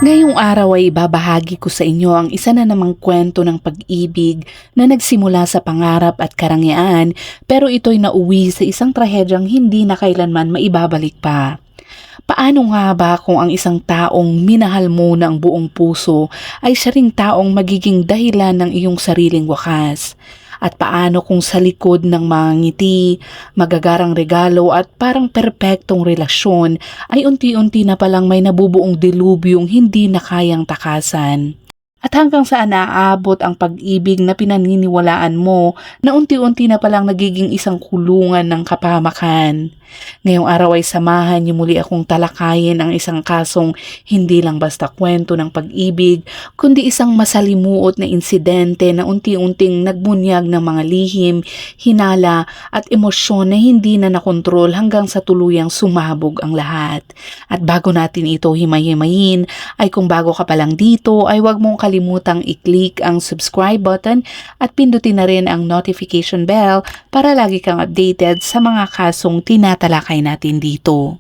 Ngayong araw ay ibabahagi ko sa inyo ang isa na namang kwento ng pag-ibig na nagsimula sa pangarap at karangyaan pero ito'y nauwi sa isang trahedyang hindi na kailanman maibabalik pa. Paano nga ba kung ang isang taong minahal mo ng buong puso ay siya ring taong magiging dahilan ng iyong sariling wakas? At paano kung sa likod ng mga ngiti, magagarang regalo at parang perpektong relasyon ay unti-unti na palang may nabubuong dilubyong hindi na kayang takasan? At hanggang saan naaabot ang pag-ibig na pinaniniwalaan mo na unti-unti na palang nagiging isang kulungan ng kapahamakan? Ngayong araw ay samahan niyo muli akong talakayin ang isang kasong hindi lang basta kwento ng pag-ibig, kundi isang masalimuot na insidente na unti-unting nagbunyag ng mga lihim, hinala at emosyon na hindi na nakontrol hanggang sa tuluyang sumabog ang lahat. At bago natin ito himay-himayin, ay kung bago ka pa lang dito ay huwag mong kalimutang i-click ang subscribe button at pindutin na rin ang notification bell para lagi kang updated sa mga kasong tinatalakay natin dito.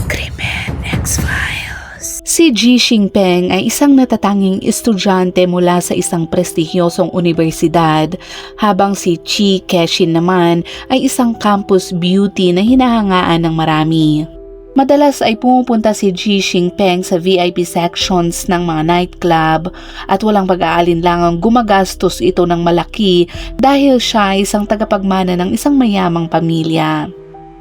Krimen X-Files. Si Ji Xingpeng ay isang natatanging estudyante mula sa isang prestigyosong universidad, habang si Chi Kexin naman ay isang campus beauty na hinahangaan ng marami. Madalas ay pumupunta si Ji Xingpeng sa VIP sections ng mga nightclub at walang pag-aalinlangang gumagastos ito ng malaki dahil siya ay isang tagapagmana ng isang mayamang pamilya.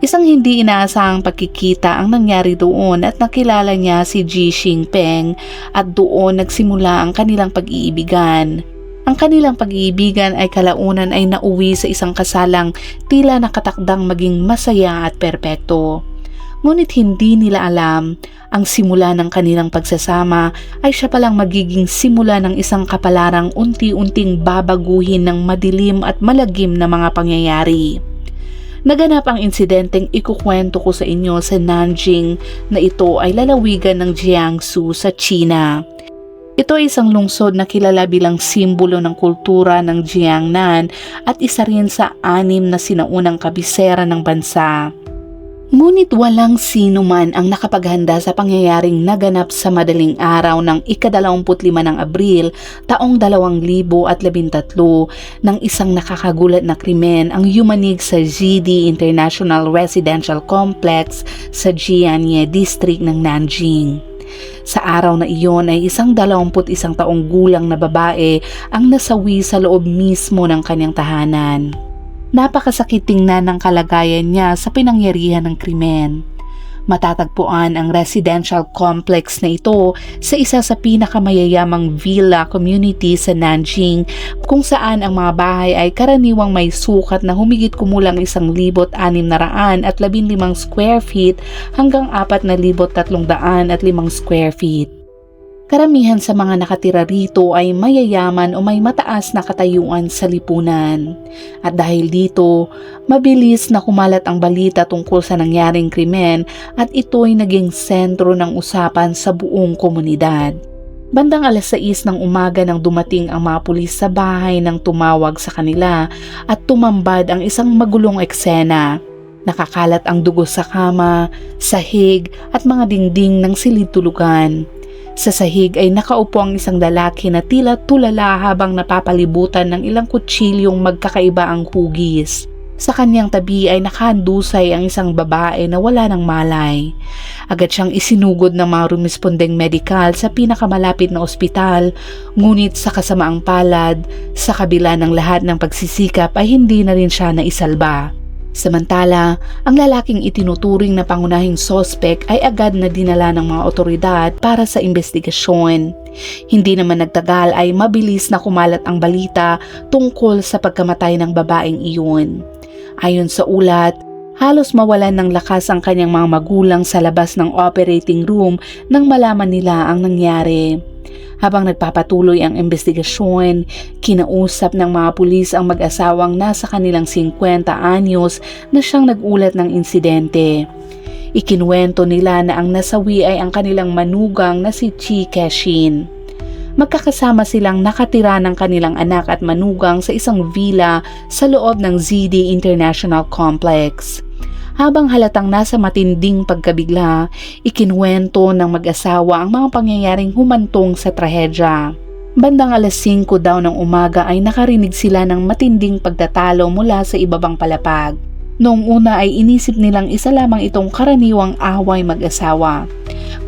Isang hindi inaasahang pagkikita ang nangyari doon at nakilala niya si Ji Xingpeng at doon nagsimula ang kanilang pag-iibigan. Ang kanilang pag-iibigan ay kalaunan ay nauwi sa isang kasalang tila nakatakdang maging masaya at perpekto. Ngunit hindi nila alam, ang simula ng kanilang pagsasama ay siya palang magiging simula ng isang kapalarang unti-unting babaguhin ng madilim at malagim na mga pangyayari. Naganap ang insidenteng ikukwento ko sa inyo sa Nanjing na ito ay lalawigan ng Jiangsu sa China. Ito ay isang lungsod na kilala bilang simbolo ng kultura ng Jiangnan at isa rin sa 6 na sinaunang kabisera ng bansa. Ngunit walang sino man ang nakapaghanda sa pangyayaring naganap sa madaling araw ng ika-25 ng Abril taong 2013 ng isang nakakagulat na krimen ang yumanig sa GD International Residential Complex sa Jianye District ng Nanjing. Sa araw na iyon ay isang 21 taong gulang na babae ang nasawi sa loob mismo ng kanyang tahanan. Napakasakit tingnan ng kalagayan niya sa pinangyarihan ng krimen. Matatagpuan ang residential complex na ito sa isa sa pinakamayayamang villa community sa Nanjing, kung saan ang mga bahay ay karaniwang may sukat na humigit kumulang 1,615 square feet hanggang 4,305 square feet. Karamihan sa mga nakatira rito ay mayayaman o may mataas na katayuan sa lipunan. At dahil dito, mabilis na kumalat ang balita tungkol sa nangyaring krimen at ito'y naging sentro ng usapan sa buong komunidad. Bandang 6:00 ng umaga nang dumating ang mga pulis sa bahay nang tumawag sa kanila at tumambad ang isang magulong eksena. Nakakalat ang dugo sa kama, sahig at mga dingding ng silid-tulugan. Sa sahig ay nakaupo ang isang lalaki na tila tulala habang napapalibutan ng ilang kutsilyong magkakaiba ang hugis. Sa kanyang tabi ay nakahandusay ang isang babae na wala ng malay. Agad siyang isinugod ng mga rumispondeng medikal sa pinakamalapit na ospital, ngunit sa kasamaang palad, sa kabila ng lahat ng pagsisikap ay hindi na rin siya naisalba. Samantala, ang lalaking itinuturing na pangunahing sospek ay agad na dinala ng mga otoridad para sa investigasyon. Hindi naman nagtagal ay mabilis na kumalat ang balita tungkol sa pagkamatay ng babaeng iyon. Ayon sa ulat, halos mawalan ng lakas ang kanyang mga magulang sa labas ng operating room nang malaman nila ang nangyari. Habang nagpapatuloy ang investigasyon, kinausap ng mga pulis ang mag-asawang nasa kanilang 50 anyos na siyang nag-ulat ng insidente. Ikinuwento nila na ang nasawi ay ang kanilang manugang na si Chi Kexin. Magkakasama silang nakatira ng kanilang anak at manugang sa isang villa sa loob ng ZD International Complex. Habang halatang nasa matinding pagkabigla, ikinuwento ng mag-asawa ang mga pangyayaring humantong sa trahedya. Bandang 5:00 daw ng umaga ay nakarinig sila ng matinding pagtatalo mula sa ibabang palapag. Noong una ay inisip nilang isa lamang itong karaniwang away mag-asawa.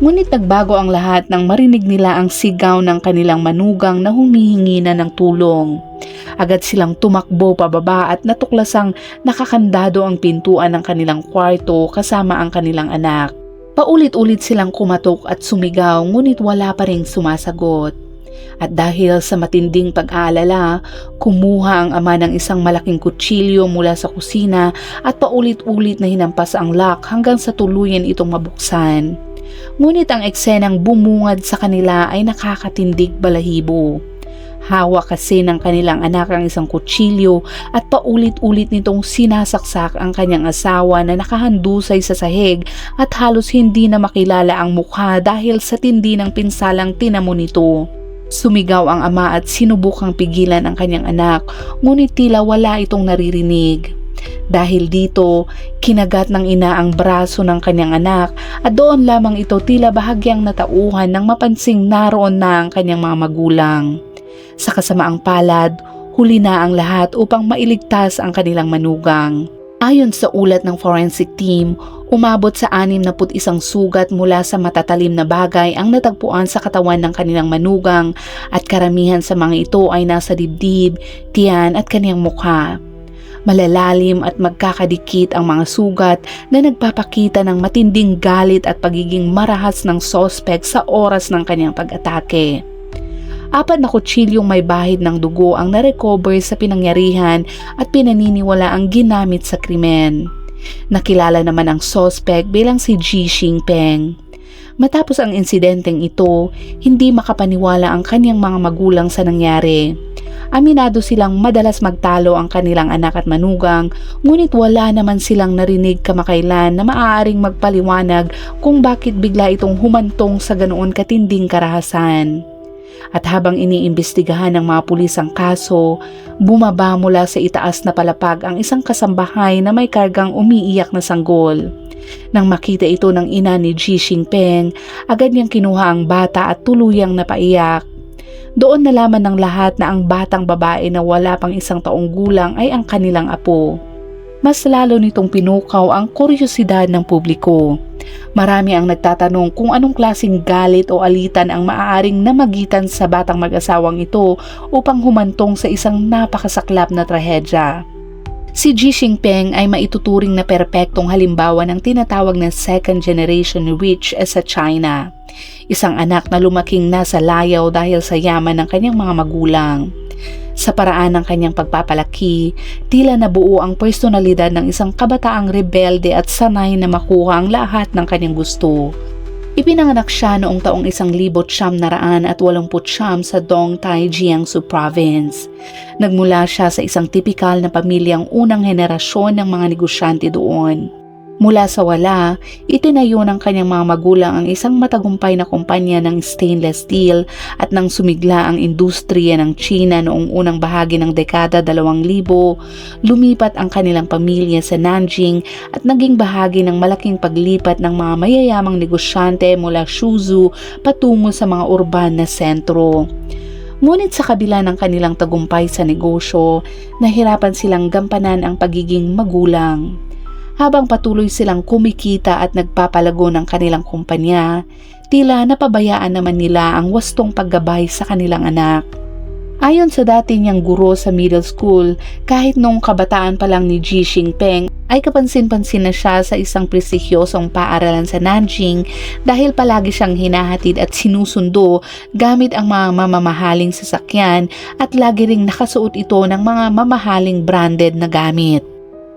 Ngunit nagbago ang lahat nang marinig nila ang sigaw ng kanilang manugang na humihingi na ng tulong. Agad silang tumakbo pababa at natuklasang nakakandado ang pintuan ng kanilang kwarto kasama ang kanilang anak. Paulit-ulit silang kumatok at sumigaw ngunit wala pa ring sumasagot. At dahil sa matinding pag-aalala, kumuha ang ama ng isang malaking kutsilyo mula sa kusina at paulit-ulit na hinampas ang lock hanggang sa tuluyan itong mabuksan. Ngunit ang eksenang bumungad sa kanila ay nakakatindig balahibo. Hawak kasi ng kanilang anak ang isang kutsilyo at paulit-ulit nitong sinasaksak ang kanyang asawa na nakahandusay sa sahig at halos hindi na makilala ang mukha dahil sa tindi ng pinsalang tinamo nito. Sumigaw ang ama at sinubukang pigilan ang kanyang anak, ngunit tila wala itong naririnig. Dahil dito, kinagat ng ina ang braso ng kanyang anak at doon lamang ito tila bahagyang natauhan nang mapansing naroon na ang kanyang mga magulang. Sa kasamaang palad, huli na ang lahat upang mailigtas ang kanilang manugang. Ayon sa ulat ng forensic team, umabot sa 61 sugat mula sa matatalim na bagay ang natagpuan sa katawan ng kanilang manugang at karamihan sa mga ito ay nasa dibdib, tiyan at kaniyang mukha. Malalalim at magkakadikit ang mga sugat na nagpapakita ng matinding galit at pagiging marahas ng sospek sa oras ng kanyang pag-atake. 4 na kutsilyong may bahid ng dugo ang narecover sa pinangyarihan at pinaniniwala ang ginamit sa krimen. Nakilala naman ang suspect bilang si Ji Xingpeng. Matapos ang insidenteng ito, hindi makapaniwala ang kanyang mga magulang sa nangyari. Aminado silang madalas magtalo ang kanilang anak at manugang, ngunit wala naman silang narinig kamakailan na maaaring magpaliwanag kung bakit bigla itong humantong sa ganoon katinding karahasan. At habang iniimbestigahan ng mga pulis ang kaso, bumaba mula sa itaas na palapag ang isang kasambahay na may kargang umiiyak na sanggol. Nang makita ito ng ina ni Ji Xingpeng, agad niyang kinuha ang bata at tuluyang napaiyak. Doon nalaman ng lahat na ang batang babae na wala pang 1 taong gulang ay ang kanilang apo. Mas lalo nitong pinukaw ang kuryosidad ng publiko. Marami ang nagtatanong kung anong klaseng galit o alitan ang maaaring namagitan sa batang mag-asawang ito upang humantong sa isang napakasaklap na trahedya. Si Ji Xingpeng ay maituturing na perpektong halimbawa ng tinatawag na second generation witch sa China. Isang anak na lumaking nasa layaw dahil sa yaman ng kanyang mga magulang. Sa paraan ng kanyang pagpapalaki, tila nabuo ang personalidad ng isang kabataang rebelde at sanay na makuha ang lahat ng kanyang gusto. Ipinanganak siya noong taong 1989 sa Dongtai, Jiangsu Province. Nagmula siya sa isang tipikal na pamilyang unang henerasyon ng mga negosyante doon. Mula sa wala, itinayo ng kanyang mga magulang ang isang matagumpay na kumpanya ng stainless steel at nang sumigla ang industriya ng China noong unang bahagi ng dekada 2000, lumipat ang kanilang pamilya sa Nanjing at naging bahagi ng malaking paglipat ng mga mayayamang negosyante mula Suzhou patungo sa mga urban na sentro. Ngunit sa kabila ng kanilang tagumpay sa negosyo, nahirapan silang gampanan ang pagiging magulang. Habang patuloy silang kumikita at nagpapalago ng kanilang kumpanya, tila napabayaan naman nila ang wastong paggabay sa kanilang anak. Ayon sa dati niyang guro sa middle school, kahit noong kabataan pa lang ni Ji Xingpeng ay kapansin-pansin na siya sa isang prestigyosong paaralan sa Nanjing dahil palagi siyang hinahatid at sinusundo gamit ang mga mamamahaling sasakyan at lagi ring nakasuot ito ng mga mamahaling branded na gamit.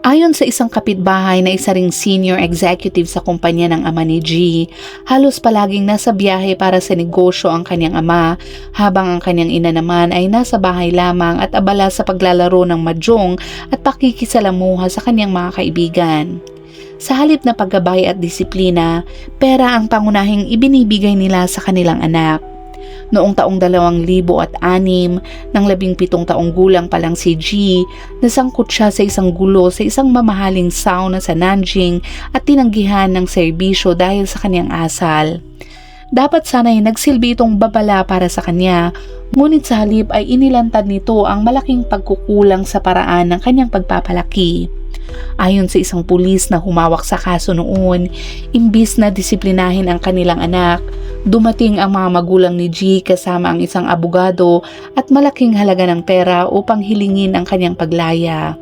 Ayon sa isang kapitbahay na isa ring senior executive sa kumpanya ng ama ni Ji, halos palaging nasa biyahe para sa negosyo ang kanyang ama, habang ang kanyang ina naman ay nasa bahay lamang at abala sa paglalaro ng mahjong at pakikisalamuha sa kanyang mga kaibigan. Sa halip na paggabay at disiplina, pera ang pangunahing ibinibigay nila sa kanilang anak. Noong taong 2006, nang 17 taong gulang pa lang si G, nasangkot siya sa isang gulo sa isang mamahaling sauna sa Nanjing at tinanggihan ng serbisyo dahil sa kanyang asal. Dapat sana'y nagsilbi itong babala para sa kanya, ngunit sa halip ay inilantad nito ang malaking pagkukulang sa paraan ng kanyang pagpapalaki. Ayon sa isang pulis na humawak sa kaso noon, imbis na disiplinahin ang kanilang anak, dumating ang mga magulang ni G kasama ang isang abogado at malaking halaga ng pera upang hilingin ang kanyang paglaya.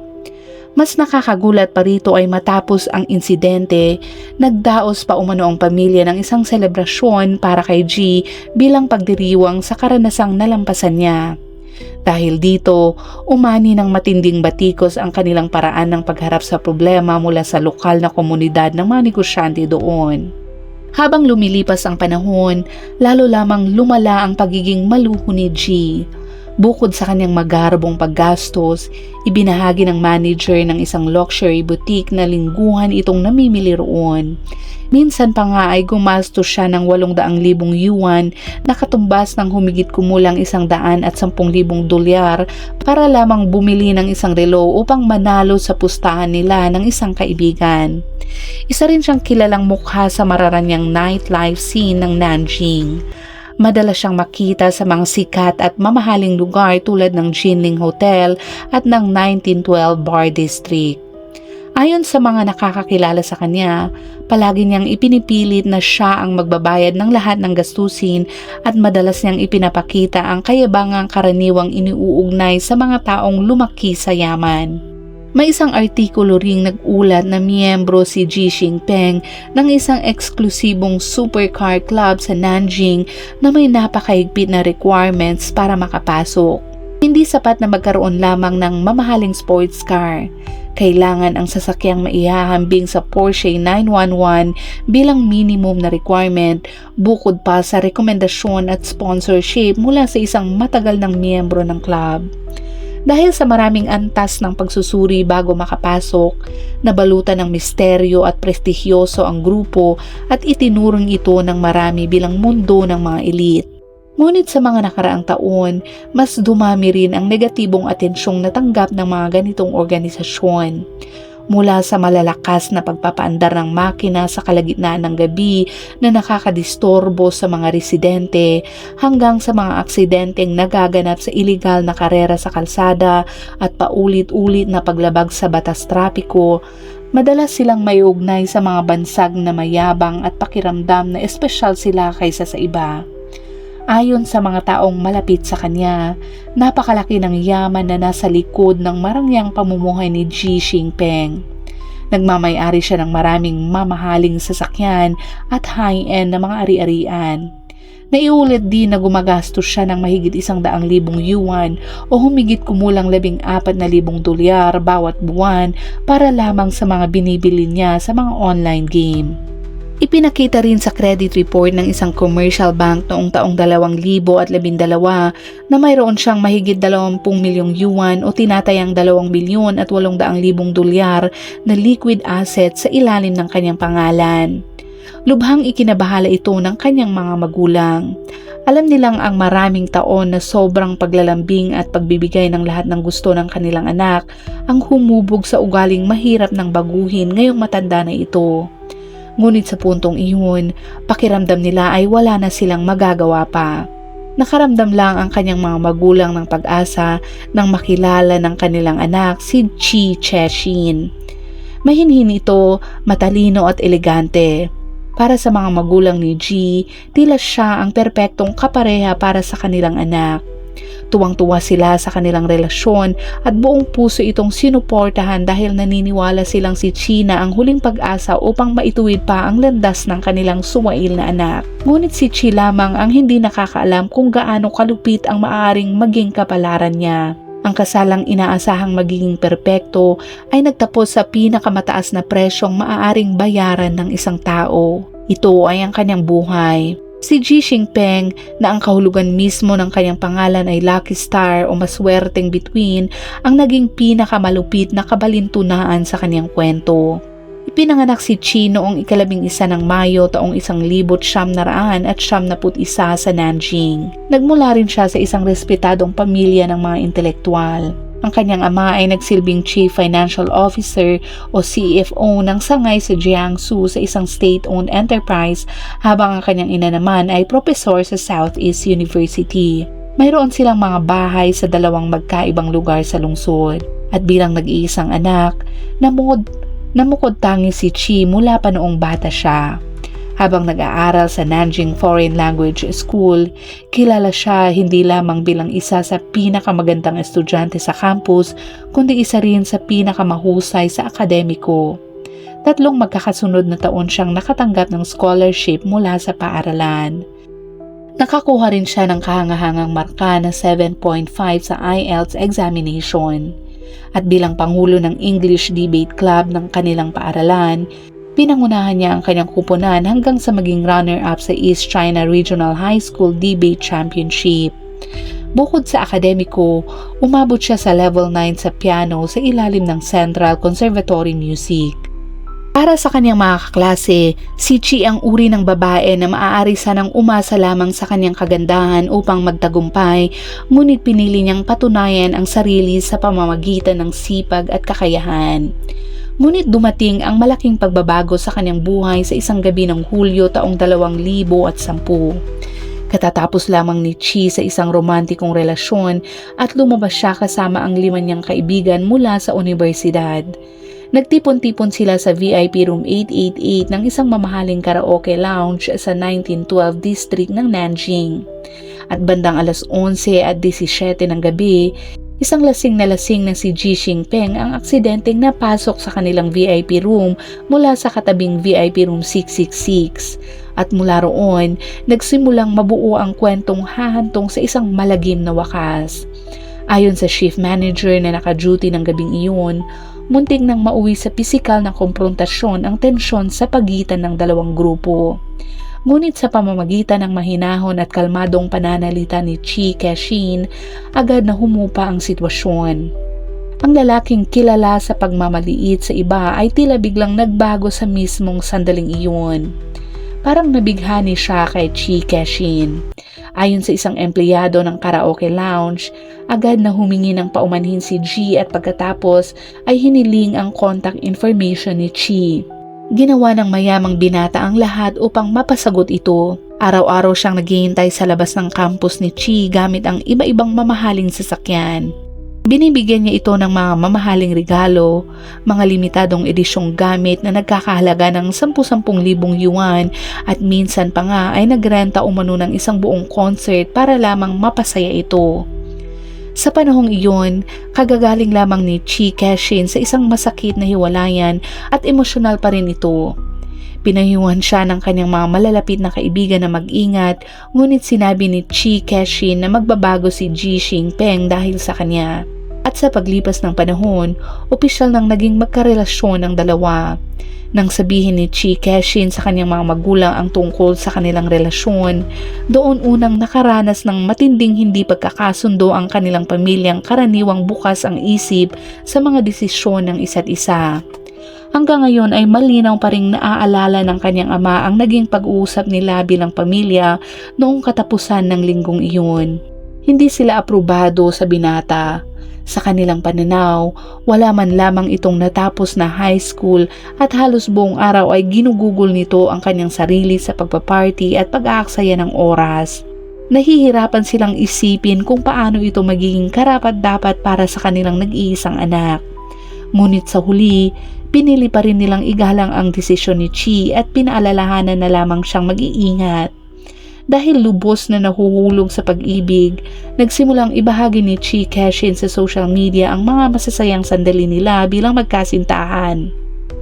Mas nakakagulat pa rito ay matapos ang insidente, nagdaos pa umano ang pamilya ng isang selebrasyon para kay G bilang pagdiriwang sa karanasang nalampasan niya. Dahil dito, umani ng matinding batikos ang kanilang paraan ng pagharap sa problema mula sa lokal na komunidad ng mga negosyante doon. Habang lumilipas ang panahon, lalo lamang lumala ang pagiging maluho ni G. Bukod sa kanyang magarbong paggastos, ibinahagi ng manager ng isang luxury boutique na lingguhan itong namimili roon. Minsan pa nga ay gumastos siya ng 800,000 yuan na katumbas ng humigit kumulang 110,000 dolyar para lamang bumili ng isang relo upang manalo sa pustahan nila ng isang kaibigan. Isa rin siyang kilalang mukha sa mararanyang nightlife scene ng Nanjing. Madalas siyang makita sa mga sikat at mamahaling lugar tulad ng Jinling Hotel at ng 1912 Bar District. Ayon sa mga nakakakilala sa kanya, palagi niyang ipinipilit na siya ang magbabayad ng lahat ng gastusin at madalas niyang ipinapakita ang kayabangang karaniwang iniuugnay sa mga taong lumaki sa yaman. May isang artikulo ring nag-ulat na miyembro si G Xingpeng ng isang eksklusibong supercar club sa Nanjing na may napakahigpit na requirements para makapasok. Hindi sapat na magkaroon lamang ng mamahaling sports car. Kailangan ang sasakyang maihahambing sa Porsche 911 bilang minimum na requirement, bukod pa sa rekomendasyon at sponsorship mula sa isang matagal ng miyembro ng club. Dahil sa maraming antas ng pagsusuri bago makapasok, nabalutan ng misteryo at prestihyoso ang grupo at itinuring ito ng marami bilang mundo ng mga elite. Ngunit sa mga nakaraang taon, mas dumami rin ang negatibong atensyong natanggap ng mga ganitong organisasyon. Mula sa malalakas na pagpapaandar ng makina sa kalagitnaan ng gabi na nakakadistorbo sa mga residente hanggang sa mga aksidenteng nagaganap sa iligal na karera sa kalsada at paulit-ulit na paglabag sa batas trapiko, madalas silang may ugnay sa mga bansag na mayabang at pakiramdam na espesyal sila kaysa sa iba. Ayon sa mga taong malapit sa kanya, napakalaki ng yaman na nasa likod ng marangyang pamumuhay ni G Xingpeng. Nagmamay-ari siya ng maraming mamahaling sasakyan at high-end na mga ari-arian. Naiulit din na gumagastos siya ng mahigit 100,000 yuan o humigit kumulang 14,000 dolyar bawat buwan para lamang sa mga binibili niya sa mga online game. Ipinakita rin sa credit report ng isang commercial bank noong taong 2012 na mayroon siyang mahigit 20 milyong yuan o tinatayang 2,800,000 dolyar na liquid asset sa ilalim ng kanyang pangalan. Lubhang ikinabahala ito ng kanyang mga magulang. Alam nilang ang maraming taon na sobrang paglalambing at pagbibigay ng lahat ng gusto ng kanilang anak ang humubog sa ugaling mahirap ng baguhin ngayong matanda na ito. Ngunit sa puntong iyon, pakiramdam nila ay wala na silang magagawa pa. Nakaramdam lang ang kanyang mga magulang ng pag-asa nang makilala ng kanilang anak si Chi Cheshin. Mahinhin ito, matalino at elegante. Para sa mga magulang ni G, tila siya ang perpektong kapareha para sa kanilang anak. Tuwang-tuwa sila sa kanilang relasyon at buong puso itong sinuportahan dahil naniniwala silang si China ang huling pag-asa upang maituwid pa ang landas ng kanilang suwail na anak. Ngunit si Chi lamang ang hindi nakakaalam kung gaano kalupit ang maaaring maging kapalaran niya. Ang kasalang inaasahang magiging perpekto ay nagtapos sa pinakamataas na presyong maaaring bayaran ng isang tao. Ito ay ang kanyang buhay. Si G Xingpeng na ang kahulugan mismo ng kanyang pangalan ay Lucky Star o maswerteng bituin ang naging pinakamalupit na kabalintunaan sa kanyang kwento. Ipinanganak si Chi noong 11 ng Mayo taong 1971 sa Nanjing. Nagmula rin siya sa isang respetadong pamilya ng mga intelektual. Ang kanyang ama ay nagsilbing Chief Financial Officer o CFO ng sangay sa Jiangsu sa isang state-owned enterprise, habang ang kanyang ina naman ay propesor sa Southeast University. Mayroon silang mga bahay sa dalawang magkaibang lugar sa lungsod. At bilang nag-iisang anak, namukod tangi si Chi mula pa noong bata siya. Habang nag-aaral sa Nanjing Foreign Language School, kilala siya hindi lamang bilang isa sa pinakamagandang estudyante sa campus, kundi isa rin sa pinakamahusay sa akademiko. 3 magkakasunod na taon siyang nakatanggap ng scholarship mula sa paaralan. Nakakuha rin siya ng kahangahangang marka na 7.5 sa IELTS examination. At bilang pangulo ng English Debate Club ng kanilang paaralan, pinangunahan niya ang kanyang kuponan hanggang sa maging runner-up sa East China Regional High School Debate Championship. Bukod sa akademiko, umabot siya sa level 9 sa piano sa ilalim ng Central Conservatory Music. Para sa kanyang mga kaklase, si Chi ang uri ng babae na maaari sanang umasa lamang sa kanyang kagandahan upang magtagumpay, ngunit pinili niyang patunayan ang sarili sa pamamagitan ng sipag at kakayahan. Ngunit dumating ang malaking pagbabago sa kanyang buhay sa isang gabi ng Hulyo taong 2010. Katatapos lamang ni Chi sa isang romantikong relasyon at lumabas siya kasama ang 5 niyang kaibigan mula sa universidad. Nagtipon-tipon sila sa VIP Room 888 ng isang mamahaling karaoke lounge sa 1912 district ng Nanjing. At bandang alas 11:17 ng gabi, isang lasing na si Ji Xingpeng ang aksidenteng napasok sa kanilang VIP room mula sa katabing VIP room 666. At mula roon, nagsimulang mabuo ang kwentong hahantong sa isang malagim na wakas. Ayon sa shift manager na naka-duty ng gabing iyon, muntik nang mauwi sa pisikal na komprontasyon ang tensyon sa pagitan ng dalawang grupo. Ngunit sa pamamagitan ng mahinahon at kalmadong pananalita ni Chi Kexin, agad na humupa ang sitwasyon. Ang lalaking kilala sa pagmamaliit sa iba ay tila biglang nagbago sa mismong sandaling iyon. Parang nabighani siya kay Chi Kexin. Ayon sa isang empleyado ng karaoke lounge, agad na humingi ng paumanhin si Ji at pagkatapos ay hiniling ang contact information ni Chi. Ginawa ng mayamang binata ang lahat upang mapasagot ito. Araw-araw siyang naghihintay sa labas ng campus ni Chi gamit ang iba-ibang mamahaling sasakyan. Binibigyan niya ito ng mga mamahaling regalo, mga limitadong edisyong gamit na nagkakahalaga ng 10,000 yuan at minsan pa nga ay nagrenta umano ng isang buong concert para lamang mapasaya ito. Sa panahong iyon, kagagaling lamang ni Chi Kexin sa isang masakit na hiwalayan at emosyonal pa rin ito. Pinayuhan siya ng kanyang mga malalapit na kaibigan na mag-ingat, ngunit sinabi ni Chi Kexin na magbabago si Ji Xingpeng dahil sa kanya. At sa paglipas ng panahon, opisyal nang naging magkarelasyon ang dalawa. Nang sabihin ni Chi Kexin sa kanyang mga magulang ang tungkol sa kanilang relasyon, doon unang nakaranas ng matinding hindi pagkakasundo ang kanilang pamilyang karaniwang bukas ang isip sa mga desisyon ng isa't isa. Hanggang ngayon ay malinaw pa ring naaalala ng kanyang ama ang naging pag-uusap nila bilang pamilya noong katapusan ng linggong iyon. Hindi sila aprobado sa binata. Sa kanilang pananaw, wala man lamang itong natapos na high school at halos buong araw ay ginugugol nito ang kanyang sarili sa pagpaparty at pag-aaksaya ng oras. Nahihirapan silang isipin kung paano ito magiging karapat-dapat para sa kanilang nag-iisang anak. Ngunit sa huli, pinili pa rin nilang igalang ang desisyon ni Chi at pinaalalahanan na lamang siyang mag-iingat. Dahil lubos na nahuhulog sa pag-ibig, nagsimulang ibahagi ni Chi Kexin sa social media ang mga masasayang sandali nila bilang magkasintahan.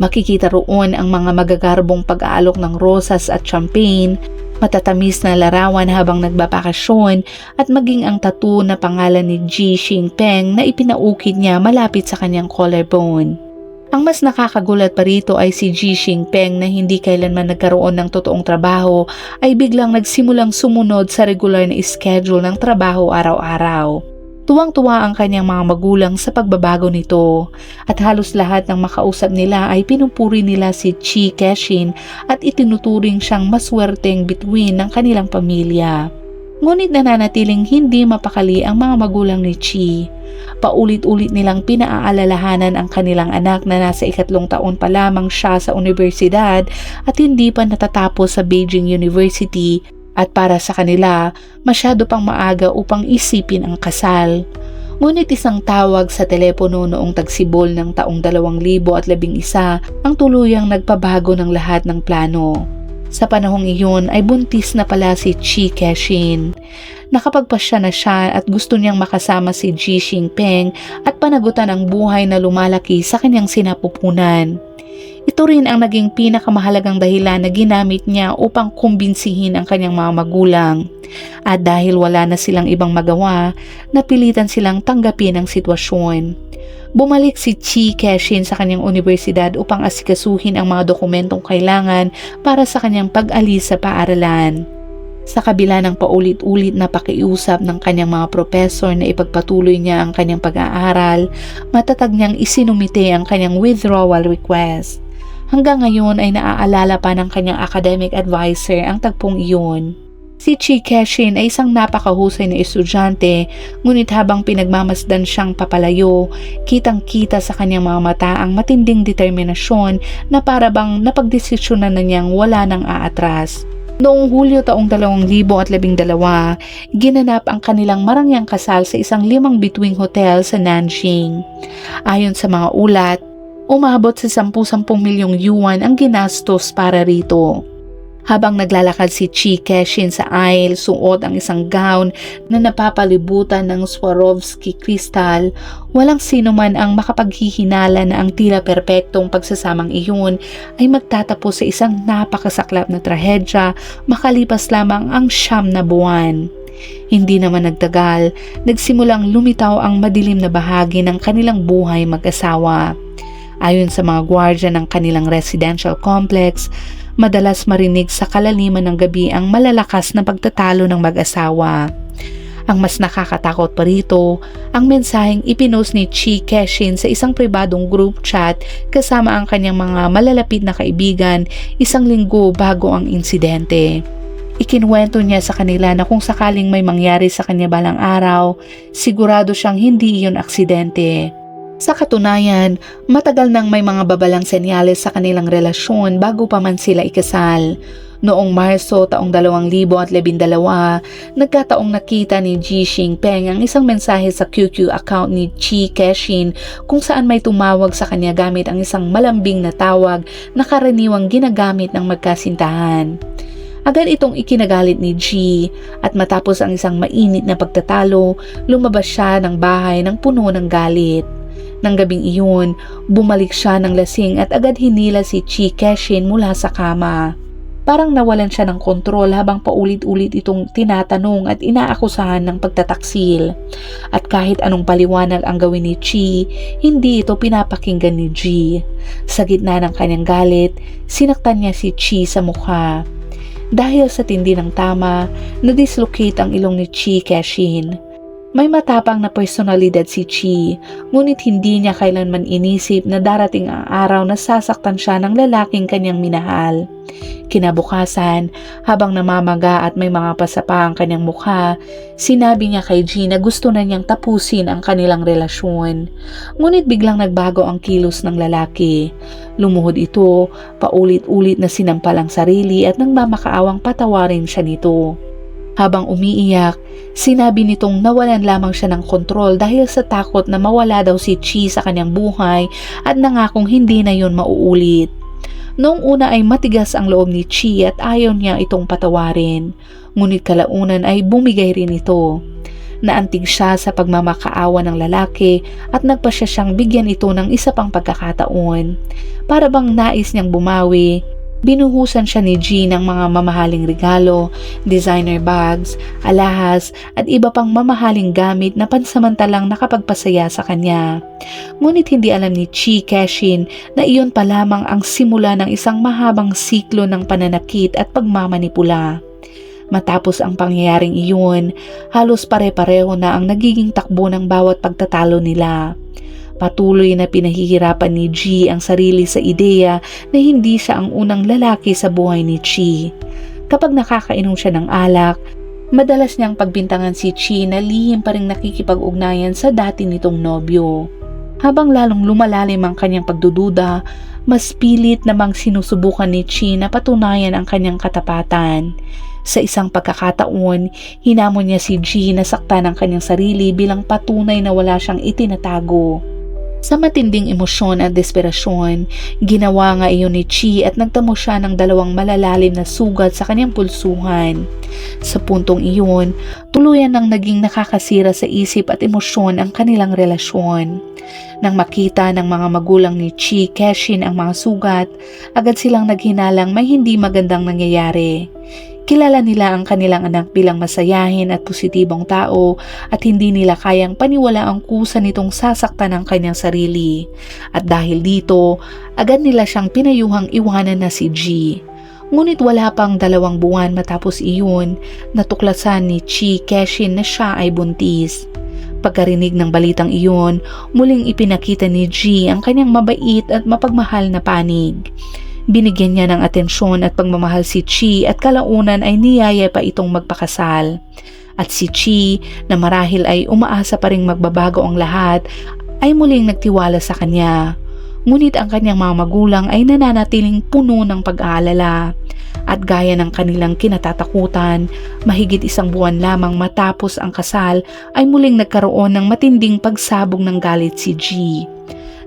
Makikita roon ang mga magagarbong pag-aalok ng rosas at champagne, matatamis na larawan habang nagbabakasyon at maging ang tattoo na pangalan ni Ji Xingpeng na ipinaukit niya malapit sa kanyang collarbone. Ang mas nakakagulat pa rito ay si Ji Xingpeng na hindi kailanman nagkaroon ng totoong trabaho ay biglang nagsimulang sumunod sa regular na schedule ng trabaho araw-araw. Tuwang-tuwa ang kanyang mga magulang sa pagbabago nito at halos lahat ng makausap nila ay pinupuri nila si Chi Kexin at itinuturing siyang maswerteng bituin ng kanilang pamilya. Ngunit nananatiling hindi mapakali ang mga magulang ni Chi. Paulit-ulit nilang pinaaalalahanan ang kanilang anak na nasa 3 taon pa lamang siya sa universidad at hindi pa natatapos sa Beijing University. At para sa kanila, masyado pang maaga upang isipin ang kasal. Ngunit isang tawag sa telepono noong tagsibol ng taong 2011 ang tuluyang nagpabago ng lahat ng plano. Sa panahong iyon ay buntis na pala si Chi Kexin. Nakapagpasya na siya at gusto niyang makasama si Xi Jinping at panagutan ang buhay na lumalaki sa kanyang sinapupunan. Ito rin ang naging pinakamahalagang dahilan na ginamit niya upang kumbinsihin ang kanyang mga magulang. At dahil wala na silang ibang magawa, napilitan silang tanggapin ang sitwasyon. Bumalik si Chi Kexin sa kanyang universidad upang asikasuhin ang mga dokumentong kailangan para sa kanyang pag-alis sa paaralan. Sa kabila ng paulit-ulit na pakiusap ng kanyang mga professor na ipagpatuloy niya ang kanyang pag-aaral, matatag niyang isinumite ang kanyang withdrawal request. Hanggang ngayon ay naaalala pa ng kanyang academic advisor ang tagpong iyon. Si Chi Kexin ay isang napakahusay na estudyante, ngunit habang pinagmamasdan siyang papalayo, kitang-kita sa kanyang mga mata ang matinding determinasyon na parabang napagdesisyonan na niyang wala nang aatras. Noong Hulyo taong 2012, ginanap ang kanilang marangyang kasal sa isang 5-bituing hotel sa Nanjing. Ayon sa mga ulat, umabot sa 10 milyong yuan ang ginastos para rito. Habang naglalakad si Chi Kexin sa aisle, suot ang isang gown na napapalibutan ng Swarovski crystal, walang sino man ang makapaghihinala na ang tila perpektong pagsasamang iyon ay magtatapos sa isang napakasaklap na trahedya makalipas lamang ang 9 na buwan. Hindi naman nagtagal, nagsimulang lumitaw ang madilim na bahagi ng kanilang buhay mag-asawa. Ayon sa mga gwardya ng kanilang residential complex, madalas marinig sa kalaliman ng gabi ang malalakas na pagtatalo ng mag-asawa. Ang mas nakakatakot pa rito, ang mensaheng ipinost ni Chi Kexin sa isang pribadong group chat kasama ang kanyang mga malalapit na kaibigan 1 linggo bago ang insidente. Ikinuwento niya sa kanila na kung sakaling may mangyari sa kanya balang araw, sigurado siyang hindi iyon aksidente. Sa katunayan, matagal nang may mga babalang senyales sa kanilang relasyon bago pa man sila ikasal. Noong Marso taong 2012, nagkataong nakita ni Xi Jinping ang isang mensahe sa QQ account ni Chi Kexin kung saan may tumawag sa kanya gamit ang isang malambing na tawag na karaniwang ginagamit ng magkasintahan. Agad itong ikinagalit ni Xi at matapos ang isang mainit na pagtatalo, lumabas siya ng bahay ng puno ng galit. Nang gabing iyon, bumalik siya ng lasing at agad hinila si Chi Kexin mula sa kama. Parang nawalan siya ng kontrol habang paulit-ulit itong tinatanong at inaakusahan ng pagtataksil. At kahit anong paliwanag ang gawin ni Chi, hindi ito pinapakinggan ni Xi. Sa gitna ng kanyang galit, sinaktan niya si Chi sa mukha. Dahil sa tindi ng tama, na-dislocate ang ilong ni Chi Kexin. May matapang na personalidad si Chi, ngunit hindi niya kailanman inisip na darating ang araw na sasaktan siya ng lalaking kanyang minahal. Kinabukasan, habang namamaga at may mga pasapa ang kanyang mukha, sinabi niya kay Xi na gusto na niyang tapusin ang kanilang relasyon. Ngunit biglang nagbago ang kilos ng lalaki. Lumuhod ito, paulit-ulit na sinampal ang sarili at nagmamakaawang patawarin siya nito. Habang umiiyak, sinabi nitong nawalan lamang siya ng kontrol dahil sa takot na mawala daw si Chi sa kanyang buhay at nangakong hindi na yun mauulit. Noong una ay matigas ang loob ni Chi at ayaw niya itong patawarin, ngunit kalaunan ay bumigay rin ito. Naantig siya sa pagmamakaawa ng lalaki at nagpasya siyang bigyan ito ng isa pang pagkakataon. Para bang nais niyang bumawi, binuhusan siya ni Xi ng mga mamahaling regalo, designer bags, alahas at iba pang mamahaling gamit na pansamantalang nakapagpasaya sa kanya. Ngunit hindi alam ni Chi Kexin na iyon pa lamang ang simula ng isang mahabang siklo ng pananakit at pagmamanipula. Matapos ang pangyayaring iyon, halos pare-pareho na ang nagiging takbo ng bawat pagtatalo nila. Patuloy na pinahihirapan ni G ang sarili sa ideya na hindi siya ang unang lalaki sa buhay ni Chi. Kapag nakakainom siya ng alak, madalas niyang pagbintangan si Chi na lihim pa rin nakikipag-ugnayan sa dati nitong nobyo. Habang lalong lumalalim ang kanyang pagdududa, mas pilit namang sinusubukan ni Chi na patunayan ang kanyang katapatan. Sa isang pagkakataon, hinamon niya si G na saktan ang kanyang sarili bilang patunay na wala siyang itinatago. Sa matinding emosyon at desperasyon, ginawa nga iyon ni Chi at nagtamo siya ng 2 malalalim na sugat sa kanyang pulsuhan. Sa puntong iyon, tuluyan nang naging nakakasira sa isip at emosyon ang kanilang relasyon. Nang makita ng mga magulang ni Chi Keshin ang mga sugat, agad silang naghinalang may hindi magandang nangyayari. Kilala nila ang kanilang anak bilang masayahin at positibong tao at hindi nila kayang paniwala ang kusa nitong sasaktan ng kanyang sarili. At dahil dito, agad nila siyang pinayuhang iwanan na si G. Ngunit wala pang 2 buwan matapos iyon, natuklasan ni Chi Keshin na siya ay buntis. Pagkarinig ng balitang iyon, muling ipinakita ni G ang kanyang mabait at mapagmahal na panig. Binigyan niya ng atensyon at pagmamahal si Chi at kalaunan ay niyaya pa itong magpakasal. At si Chi, na marahil ay umaasa pa ring magbabago ang lahat, ay muling nagtiwala sa kanya. Ngunit ang kanyang mga magulang ay nananatiling puno ng pag-aalala. At gaya ng kanilang kinatatakutan, mahigit 1 buwan lamang matapos ang kasal ay muling nagkaroon ng matinding pagsabog ng galit si G.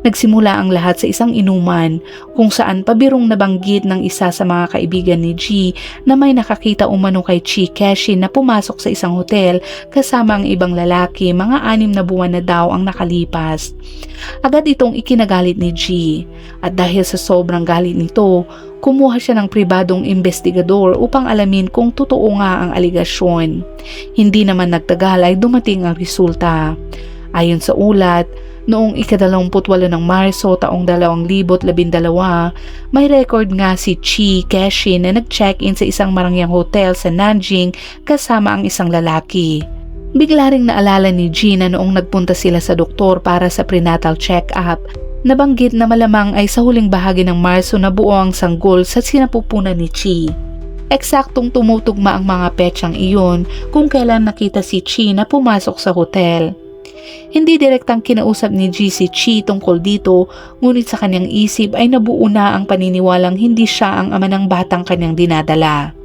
Nagsimula ang lahat sa isang inuman kung saan pabirong nabanggit ng isa sa mga kaibigan ni G na may nakakita umano kay Chi Keshin na pumasok sa isang hotel kasama ang ibang lalaki, mga 6 na buwan na daw ang nakalipas. Agad itong ikinagalit ni G at dahil sa sobrang galit nito, kumuha siya ng pribadong investigador upang alamin kung totoo nga ang aligasyon. Hindi naman nagtagal ay dumating ang resulta. Ayon sa ulat, noong ika-28 ng Marso taong 2012, may record nga si Chi Keshin na nag-check-in sa isang marangyang hotel sa Nanjing kasama ang isang lalaki. Bigla ring naalala ni G na noong nagpunta sila sa doktor para sa prenatal check-up, nabanggit na malamang ay sa huling bahagi ng Marso na buo ang sanggol sa sinapupunan ni Chi. Eksaktong tumutugma ang mga petsang iyon kung kailan nakita si Chi na pumasok sa hotel. Hindi direktang kinausap ni G si Chi tungkol dito, ngunit sa kanyang isip ay nabuo na ang paniniwalang hindi siya ang ama ng batang kanyang dinadala.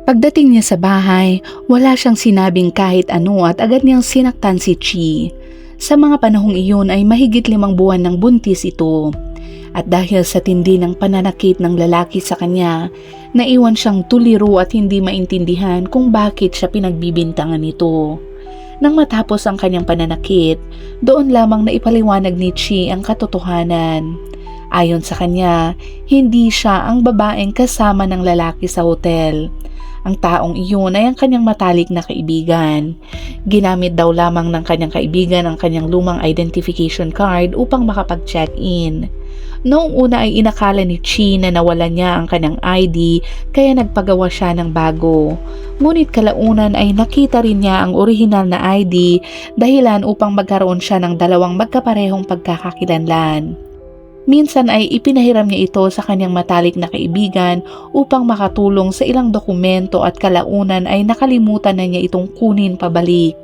Pagdating niya sa bahay, wala siyang sinabing kahit ano at agad niyang sinaktan si Chi. Sa mga panahong iyon ay mahigit 5 buwan ng buntis ito. At dahil sa tindi ng pananakit ng lalaki sa kanya, naiwan siyang tuliro at hindi maintindihan kung bakit siya pinagbibintangan nito. Nang matapos ang kanyang pananakit, doon lamang naipaliwanag ni Chi ang katotohanan. Ayon sa kanya, hindi siya ang babaeng kasama ng lalaki sa hotel. Ang taong iyon ay ang kanyang matalik na kaibigan. Ginamit daw lamang ng kanyang kaibigan ang kanyang lumang identification card upang makapag-check-in. Noong una ay inakala ni Chi na nawala niya ang kanyang ID kaya nagpagawa siya ng bago. Ngunit kalaunan ay nakita rin niya ang orihinal na ID dahilan upang magkaroon siya ng 2 magkaparehong pagkakakilanlan. Minsan ay ipinahiram niya ito sa kanyang matalik na kaibigan upang makatulong sa ilang dokumento at kalaunan ay nakalimutan na niya itong kunin pabalik.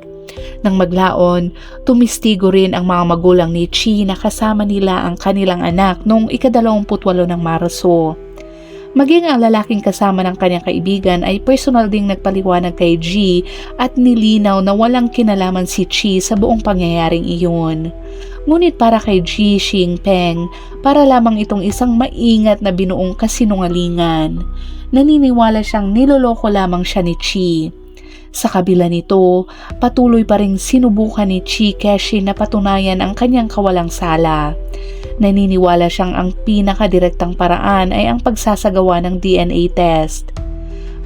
Nang maglaon, tumistigo rin ang mga magulang ni Chi na kasama nila ang kanilang anak noong ika-28 ng Marso. Maging ang lalaking kasama ng kanyang kaibigan ay personal ding nagpaliwanag kay G at nilinaw na walang kinalaman si Chi sa buong pangyayaring iyon. Ngunit para kay G Xingpeng, para lamang itong isang maingat na binuong kasinungalingan. Naniniwala siyang niloloko lamang siya ni Chi. Sa kabila nito, patuloy pa ring sinubukan ni Chi Keshin na patunayan ang kanyang kawalang sala. Naniniwala siyang ang pinakadirektang paraan ay ang pagsasagawa ng DNA test.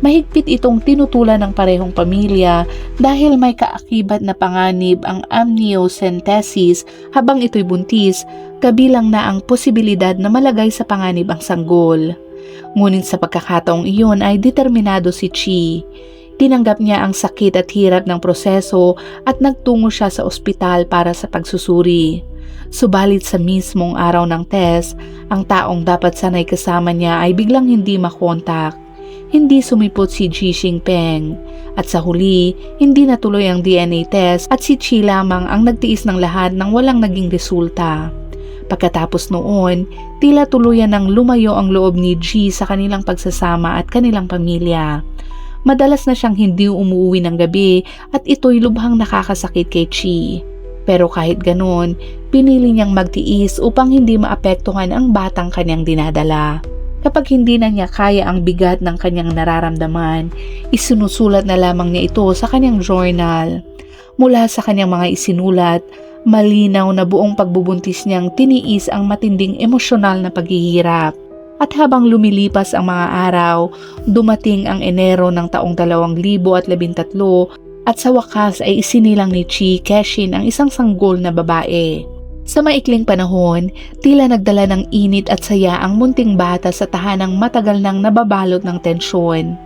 Mahigpit itong tinutulan ng parehong pamilya dahil may kaakibat na panganib ang amniocentesis habang ito'y buntis, kabilang na ang posibilidad na malagay sa panganib ang sanggol. Ngunit sa pagkakataong iyon ay determinado si Chi. Tinanggap niya ang sakit at hirap ng proseso at nagtungo siya sa ospital para sa pagsusuri. Subalit sa mismong araw ng test, ang taong dapat sanay kasama niya ay biglang hindi makontak. Hindi sumipot si Ji Xingpeng at sa huli, hindi natuloy ang DNA test at si Chi lamang ang nagtiis ng lahat nang walang naging resulta. Pagkatapos noon, tila tuluyan nang lumayo ang loob ni Ji sa kanilang pagsasama at kanilang pamilya. Madalas na siyang hindi umuwi ng gabi at ito'y lubhang nakakasakit kay Chi. Pero kahit ganon, pinili niyang magtiis upang hindi maapektuhan ang batang kanyang dinadala. Kapag hindi na niya kaya ang bigat ng kanyang nararamdaman, isinusulat na lamang niya ito sa kanyang journal. Mula sa kanyang mga isinulat, malinaw na buong pagbubuntis niyang tiniis ang matinding emosyonal na paghihirap. At habang lumilipas ang mga araw, dumating ang Enero ng taong 2013 at sa wakas ay isinilang ni Chi Kexin ang isang sanggol na babae. Sa maikling panahon, tila nagdala ng init at saya ang munting bata sa tahanang matagal nang nababalot ng tensyon.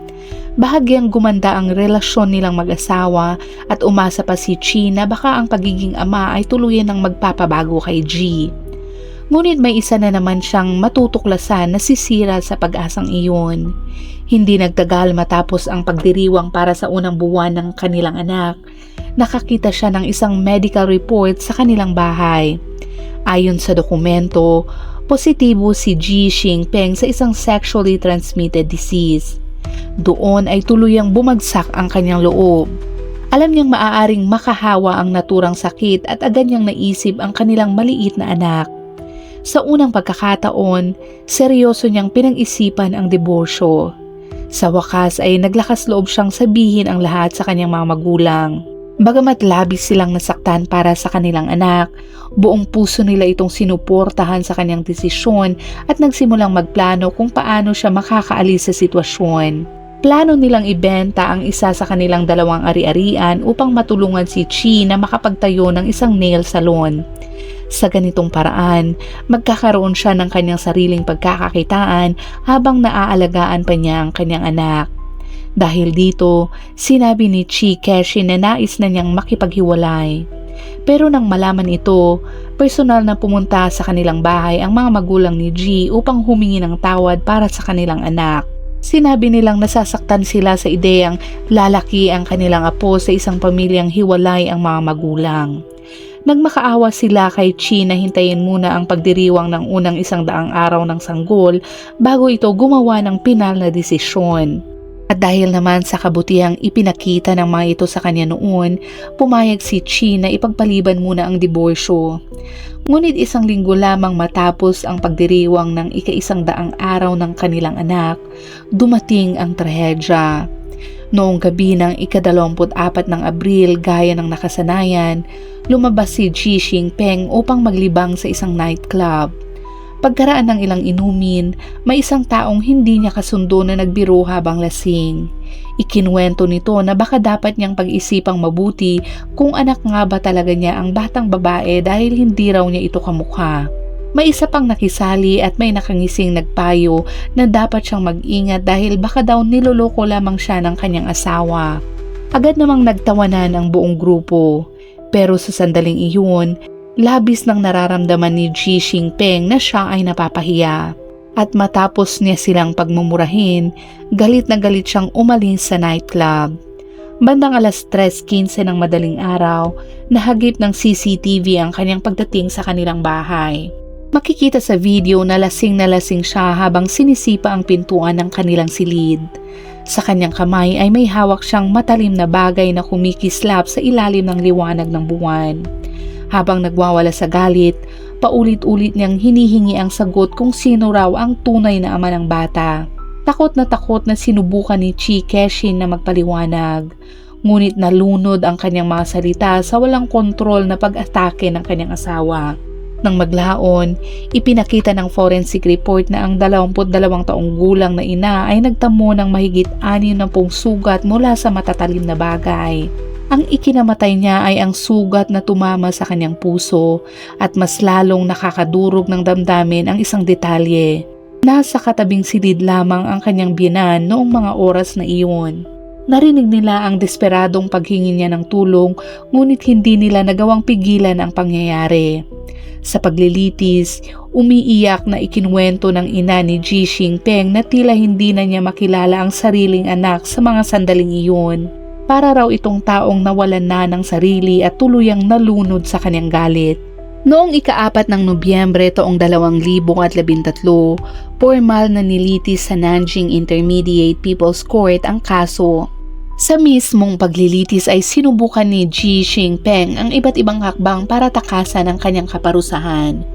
Bahagyang gumanda ang relasyon nilang mag-asawa at umasa pa si Chi na baka ang pagiging ama ay tuluyan ng magpapabago kay Ji. Ngunit may isa na naman siyang matutuklasan na sisira sa pag-asang iyon. Hindi nagtagal matapos ang pagdiriwang para sa unang buwan ng kanilang anak, nakakita siya ng isang medical report sa kanilang bahay. Ayon sa dokumento, positibo si Ji Xingpeng sa isang sexually transmitted disease. Doon ay tuluyang bumagsak ang kanyang loob. Alam niyang maaaring makahawa ang naturang sakit at agad niyang naisip ang kanilang maliit na anak. Sa unang pagkakataon, seryoso niyang pinag-isipan ang diborsyo. Sa wakas ay naglakas loob siyang sabihin ang lahat sa kanyang mga magulang. Bagamat labis silang nasaktan para sa kanilang anak, buong puso nila itong sinuportahan sa kanyang desisyon at nagsimulang magplano kung paano siya makakaalis sa sitwasyon. Plano nilang ibenta ang isa sa kanilang 2 ari-arian upang matulungan si Chi na makapagtayo ng isang nail salon. Sa ganitong paraan, magkakaroon siya ng kanyang sariling pagkakakitaan habang naaalagaan pa niya ang kanyang anak. Dahil dito, sinabi ni Chi Kexin na nais na niyang makipaghiwalay. Pero nang malaman ito, personal na pumunta sa kanilang bahay ang mga magulang ni Ji upang humingi ng tawad para sa kanilang anak. Sinabi nilang nasasaktan sila sa ideyang lalaki ang kanilang apo sa isang pamilyang hiwalay ang mga magulang. Nagmakaawa sila kay Chi na hintayin muna ang pagdiriwang ng unang 100 araw ng sanggol bago ito gumawa ng pinal na desisyon. At dahil naman sa kabutihang ipinakita ng mga ito sa kanya noon, pumayag si Chi na ipagpaliban muna ang diborsyo. Ngunit 1 linggo lamang matapos ang pagdiriwang ng ika-100 araw ng kanilang anak, dumating ang trahedya. Noong gabi ng ika-24 ng Abril gaya ng nakasanayan, lumabas si Ji Xingpeng upang maglibang sa isang nightclub. Pagkaraan ng ilang inumin, may isang taong hindi niya kasundo na nagbiro habang lasing. Ikinuwento nito na baka dapat niyang pag-isipang mabuti kung anak nga ba talaga niya ang batang babae dahil hindi raw niya ito kamukha. May isa pang nakisali at may nakangising nagpayo na dapat siyang mag-ingat dahil baka daw niloloko lamang siya ng kanyang asawa. Agad namang nagtawanan ang buong grupo. Pero sa sandaling iyon, labis nang nararamdaman ni Ji Xingpeng na siya ay napapahiya. At matapos niya silang pagmumurahin, galit na galit siyang umalis sa nightclub. Bandang 3:15 ng madaling araw, nahagip ng CCTV ang kanyang pagdating sa kanilang bahay. Makikita sa video na lasing siya habang sinisipa ang pintuan ng kanilang silid. Sa kanyang kamay ay may hawak siyang matalim na bagay na kumikislap sa ilalim ng liwanag ng buwan. Habang nagwawala sa galit, paulit-ulit niyang hinihingi ang sagot kung sino raw ang tunay na ama ng bata. Takot na sinubukan ni Chi Kexin na magpaliwanag. Ngunit nalunod ang kanyang mga salita sa walang kontrol na pag-atake ng kanyang asawa. Nang maglaon, ipinakita ng forensic report na ang 22 taong gulang na ina ay nagtamo ng mahigit 60 sugat mula sa matatalim na bagay. Ang ikinamatay niya ay ang sugat na tumama sa kanyang puso at mas lalong nakakadurog ng damdamin ang isang detalye. Nasa katabing silid lamang ang kanyang biyenan noong mga oras na iyon. Narinig nila ang desperadong paghingi niya ng tulong, ngunit hindi nila nagawang pigilan ang pangyayari. Sa paglilitis, umiiyak na ikinuwento ng ina ni Ji Xingpeng na tila hindi na niya makilala ang sariling anak sa mga sandaling iyon. Para raw itong taong nawalan na ng sarili at tuluyang nalunod sa kanyang galit. Noong ika-4 ng Nobyembre taong 2013, formal na nilitis sa Nanjing Intermediate People's Court ang kaso. Sa mismong paglilitis ay sinubukan ni Ji Xingpeng ang iba't ibang hakbang para takasan ang kanyang kaparusahan.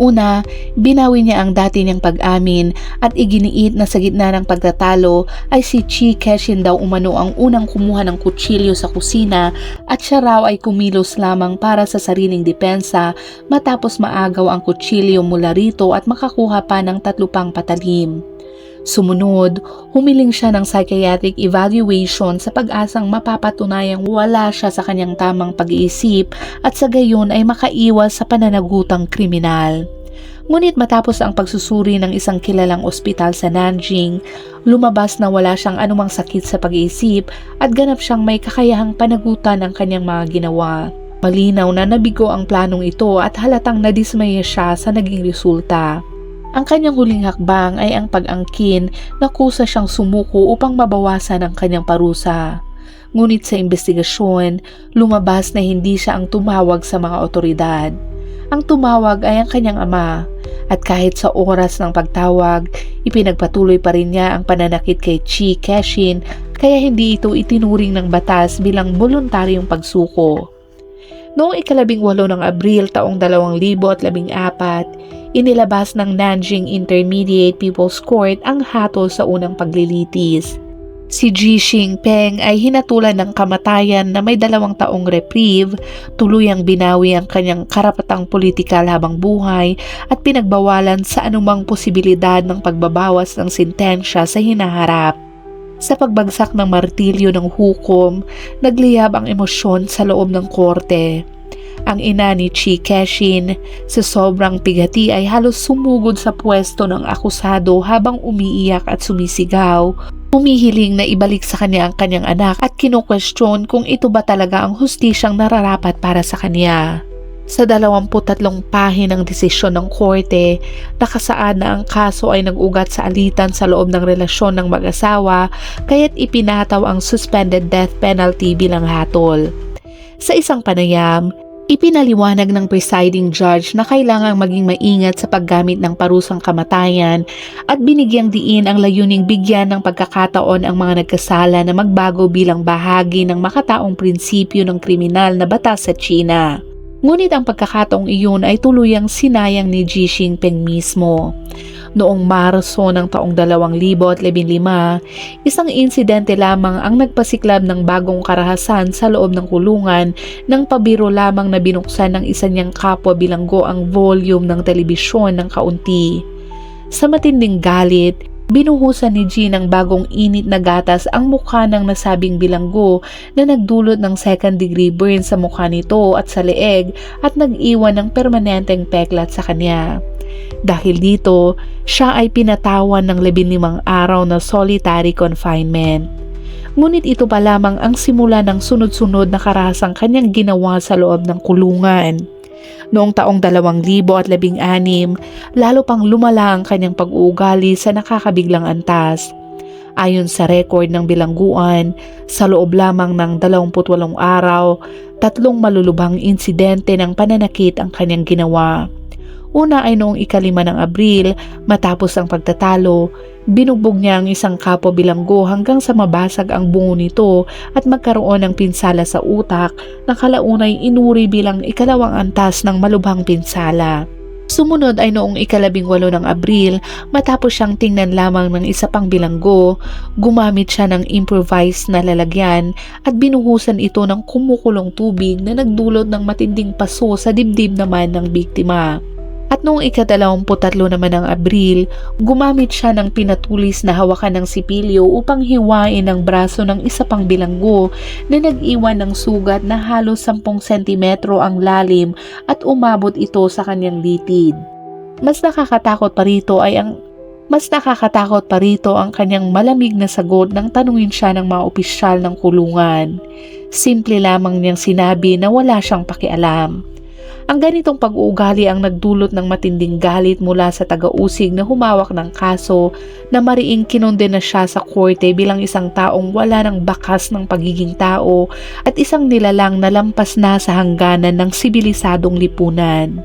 Una, binawi niya ang dati niyang pag-amin at iginiit na sa gitna ng pagtatalo ay si Chi Kexin daw umano ang unang kumuha ng kutsilyo sa kusina at siya raw ay kumilos lamang para sa sariling depensa matapos maagaw ang kutsilyo mula rito at makakuha pa ng 3 pang patalim. Sumunod, humiling siya ng psychiatric evaluation sa pag-asang mapapatunayang wala siya sa kanyang tamang pag-iisip at sa gayon ay makaiwas sa pananagutang kriminal. Ngunit matapos ang pagsusuri ng isang kilalang ospital sa Nanjing, lumabas na wala siyang anumang sakit sa pag-iisip at ganap siyang may kakayahang panagutan ang kanyang mga ginawa. Malinaw na nabigo ang planong ito at halatang nadismaya siya sa naging resulta. Ang kanyang huling hakbang ay ang pag-angkin na kusa siyang sumuko upang mabawasan ang kanyang parusa. Ngunit sa investigasyon, lumabas na hindi siya ang tumawag sa mga otoridad. Ang tumawag ay ang kanyang ama at kahit sa oras ng pagtawag, ipinagpatuloy pa rin niya ang pananakit kay Chi Kexin kaya hindi ito itinuring ng batas bilang voluntaryong pagsuko. Noong ika-18 ng Abril taong 2014, inilabas ng Nanjing Intermediate People's Court ang hatol sa unang paglilitis. Si Ji Xingpeng ay hinatulan ng kamatayan na may 2 taong reprieve, tuluyang binawi ang kanyang karapatang politikal habang buhay at pinagbawalan sa anumang posibilidad ng pagbabawas ng sentensya sa hinaharap. Sa pagbagsak ng martilyo ng hukom, nagliyab ang emosyon sa loob ng korte. Ang ina ni Chi Kexin sa sobrang pigati ay halos sumugod sa pwesto ng akusado habang umiiyak at sumisigaw. Humihiling na ibalik sa kanya ang kanyang anak at kinu-question kung ito ba talaga ang hustisyang nararapat para sa kanya. Sa 23 pahinang desisyon ng korte, nakasaad na ang kaso ay nag-ugat sa alitan sa loob ng relasyon ng mag-asawa kaya't ipinataw ang suspended death penalty bilang hatol. Sa isang panayam, ipinaliwanag ng presiding judge na kailangang maging maingat sa paggamit ng parusang kamatayan at binigyang diin ang layuning bigyan ng pagkakataon ang mga nagkasala na magbago bilang bahagi ng makataong prinsipyo ng kriminal na batas sa China. Ngunit ang pagkakataong iyon ay tuluyang sinayang ni Ji Xingpeng mismo. Noong Marso ng taong 2015, isang insidente lamang ang nagpasiklab ng bagong karahasan sa loob ng kulungan nang pabiro lamang na binuksan ng isa niyang kapwa bilanggo ang volume ng telebisyon ng kaunti. Sa matinding galit, binuhusan ni Ji ng bagong init na gatas ang mukha ng nasabing bilanggo na nagdulot ng second-degree burn sa mukha nito at sa leeg at nag-iwan ng permanenteng peklat sa kanya. Dahil dito, siya ay pinatawan ng 15 araw na solitary confinement. Ngunit ito pa lamang ang simula ng sunod-sunod na karahasang kanyang ginawa sa loob ng kulungan. Noong taong 2016, lalo pang lumala ang kanyang pag-uugali sa nakakabiglang antas. Ayon sa record ng bilangguan, sa loob lamang ng 28 araw, 3 malulubhang insidente ng pananakit ang kanyang ginawa. Una ay noong ika-5 ng Abril, matapos ang pagtatalo, binugbog niya ang isang kapwa bilanggo hanggang sa mabasag ang bungo nito at magkaroon ng pinsala sa utak na kalaunay inuri bilang ikalawang antas ng malubhang pinsala. Sumunod ay noong ika-18 ng Abril, matapos siyang tingnan lamang ng isa pang bilanggo, gumamit siya ng improvised na lalagyan at binuhusan ito ng kumukulong tubig na nagdulot ng matinding paso sa dibdib naman ng biktima. At noong ika-23 naman ng Abril, gumamit siya ng pinatulis na hawakan ng sipilyo upang hiwain ang braso ng isa pang bilanggo na nag-iwan ng sugat na halos 10 sentimetro ang lalim at umabot ito sa kanyang litid. Mas nakakatakot pa rito ay ang Mas nakakatakot pa rito ang kanyang malamig na sagot nang tanungin siya ng mga opisyal ng kulungan. Simple lamang niyang sinabi na wala siyang pakialam. Ang ganitong pag-uugali ang nagdulot ng matinding galit mula sa taga-usig na humawak ng kaso na mariing kinondena siya sa korte bilang isang taong wala ng bakas ng pagiging tao at isang nilalang na lampas na sa hangganan ng sibilisadong lipunan.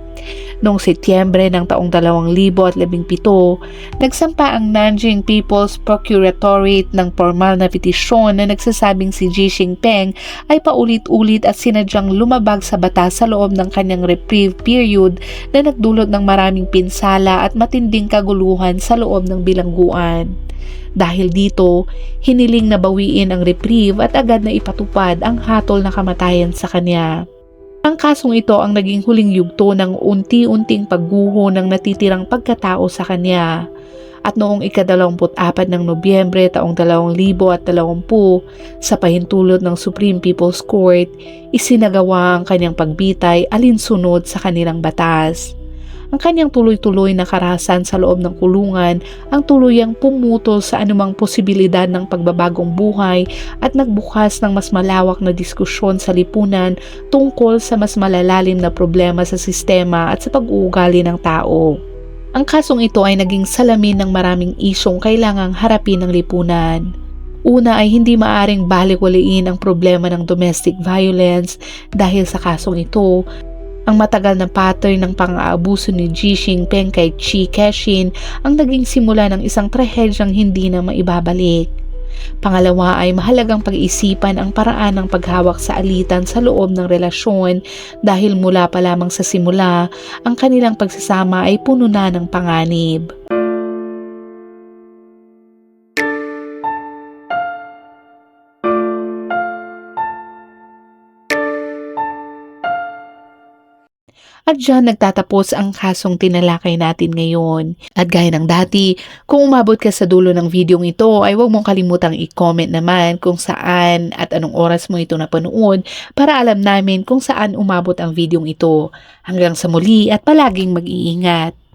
Noong Setyembre ng taong 2017, nagsampa ang Nanjing People's Procuratorate ng formal na petisyon na nagsasabing si Xi Jinping ay paulit-ulit at sinadyang lumabag sa batas sa loob ng kanyang reprieve period na nagdulot ng maraming pinsala at matinding kaguluhan sa loob ng bilangguan. Dahil dito, hiniling na bawiin ang reprieve at agad na ipatupad ang hatol na kamatayan sa kanya. Ang kasong ito ang naging huling yugto ng unti-unting pagguho ng natitirang pagkatao sa kanya. At noong ika-24 ng Nobyembre taong 2020, sa pahintulot ng Supreme People's Court, isinagawa ang kanyang pagbitay alinsunod sa kanilang batas. Ang kanyang tuloy-tuloy na karahasan sa loob ng kulungan ang tuluyang pumutol sa anumang posibilidad ng pagbabagong buhay at nagbukas ng mas malawak na diskusyon sa lipunan tungkol sa mas malalalim na problema sa sistema at sa pag-uugali ng tao. Ang kasong ito ay naging salamin ng maraming isyong kailangang harapin ng lipunan. Una ay hindi maaring baliwalain ang problema ng domestic violence dahil sa kasong ito. Ang matagal na pattern ng pang-aabuso ni Xi Jinping kay Chiu Kai-shek ang naging simula ng isang trahedyang hindi na maibabalik. Pangalawa ay mahalagang pag-iisipan ang paraan ng paghawak sa alitan sa loob ng relasyon dahil mula pa lamang sa simula, ang kanilang pagsasama ay puno na ng panganib. At dyan nagtatapos ang kasong tinalakay natin ngayon. At gaya ng dati, kung umabot ka sa dulo ng videong ito ay huwag mong kalimutang i-comment naman kung saan at anong oras mo ito napanood para alam namin kung saan umabot ang videong ito. Hanggang sa muli at palaging mag-iingat.